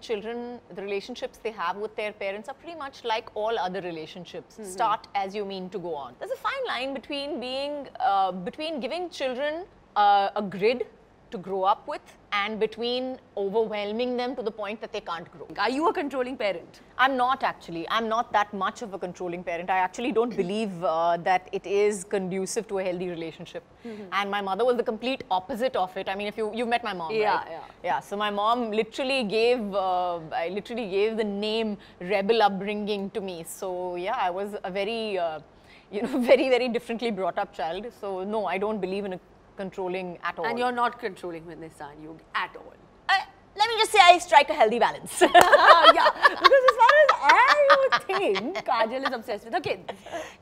children, the relationships they have with their parents are pretty much like all other relationships. Start as you mean to go on. There's a fine line between between giving children a grid to grow up with and between overwhelming them to the point that they can't grow. Are you a controlling parent? I'm not actually. I'm not that much of a controlling parent. I actually don't believe that it is conducive to a healthy relationship. And my mother was the complete opposite of it. I mean, if you've met my mom, right? Yeah. So my mom literally gave the name rebel upbringing to me. So yeah, I was a very, very differently brought up child. So no, I don't believe in a controlling at all. And you're not controlling with Nissan, you at all. Let me just say I strike a healthy balance. Yeah, because as far as I would think, Kajol is obsessed with her kids.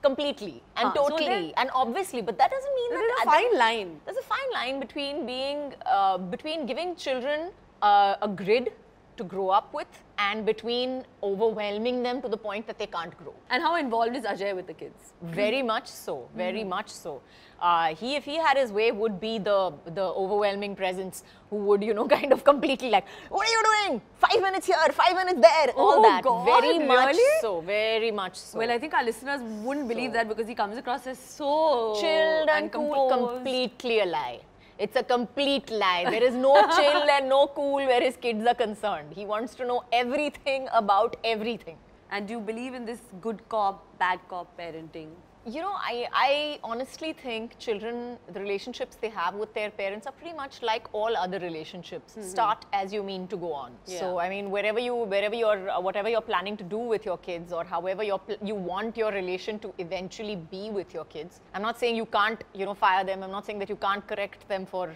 Completely and totally and obviously, but that doesn't mean there's a fine line. There's a fine line between giving children a grid to grow up with and between overwhelming them to the point that they can't grow. And how involved is Ajay with the kids? Very much so, very much so. If he had his way, would be the overwhelming presence who would, kind of completely like, what are you doing? 5 minutes here, 5 minutes there, all that. God, very much really? so, very much so. Well, I think our listeners wouldn't believe that because he comes across as so chilled and cool, completely a lie. It's a complete lie. There is no chill and no cool where his kids are concerned. He wants to know everything about everything. And do you believe in this good cop, bad cop parenting? I honestly think children, the relationships they have with their parents are pretty much like all other relationships. Start as you mean to go on. Yeah. So, I mean, whatever you're planning to do with your kids or however you want your relation to eventually be with your kids. I'm not saying you can't, fire them. I'm not saying that you can't correct them for,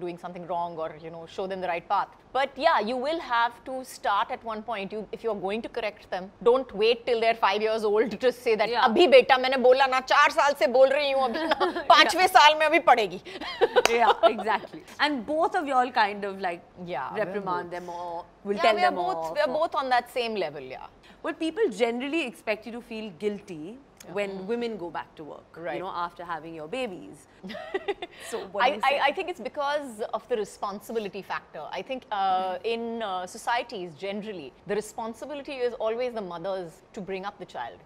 doing something wrong or, show them the right path. But yeah, you will have to start at one point. If you're going to correct them, don't wait till they're 5 years old to just say that, "Abhi beta, maine bola na 4 saal se bol rahi hu, abhi na 5वें साल में अभी पढ़ेगी." Yeah, exactly. And both of y'all kind of like reprimand them or will tell them off. We're both on that same level, yeah. Well, people generally expect you to feel guilty when women go back to work, after having your babies. So what do you say? I think it's because of the responsibility factor. I think in societies generally, the responsibility is always the mother's to bring up the child.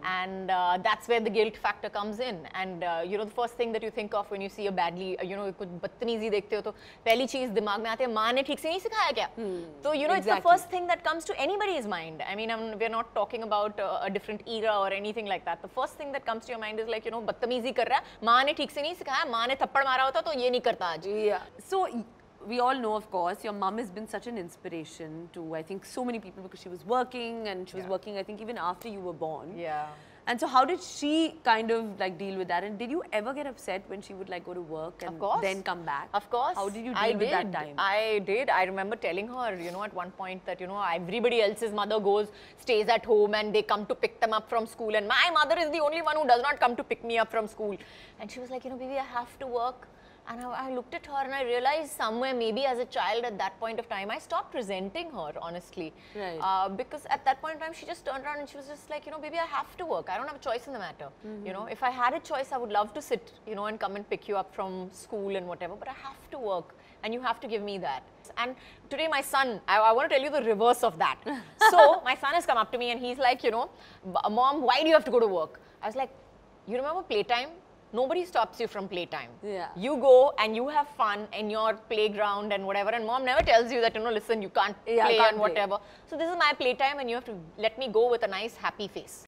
And that's where the guilt factor comes in. And the first thing that you think of when you see a badly, कुछ बदतमीजी देखते हो तो पहली चीज दिमाग में आती है माँ ने ठीक से नहीं सिखाया क्या? So it's the first thing that comes to anybody's mind. I mean, we're not talking about a different era or anything like that. The first thing that comes to your mind is like, बदतमीजी कर रहा है, माँ ने ठीक से नहीं सिखाया, माँ ने थप्पड़ मारा होता तो ये नहीं करता आज. Yeah. So we all know, of course, your mum has been such an inspiration to, I think, so many people because she was working and she was working, I think, even after you were born. Yeah. And so how did she kind of like deal with that? And did you ever get upset when she would like go to work and then come back? Of course. How did you deal with that time? I did. I remember telling her, at one point that, everybody else's mother stays at home and they come to pick them up from school. And my mother is the only one who does not come to pick me up from school. And she was like, baby, I have to work. And I looked at her and I realized somewhere, maybe as a child at that point of time, I stopped resenting her, honestly. Right. Because at that point in time, she just turned around and she was just like, baby, I have to work. I don't have a choice in the matter. If I had a choice, I would love to sit, and come and pick you up from school and whatever, but I have to work and you have to give me that. And today my son, I want to tell you the reverse of that. So my son has come up to me and he's like, Mom, why do you have to go to work? I was like, you remember playtime? Nobody stops you from playtime. Yeah. You go and you have fun in your playground and whatever, and mom never tells you that, listen, you can't play and whatever. So this is my playtime and you have to let me go with a nice happy face.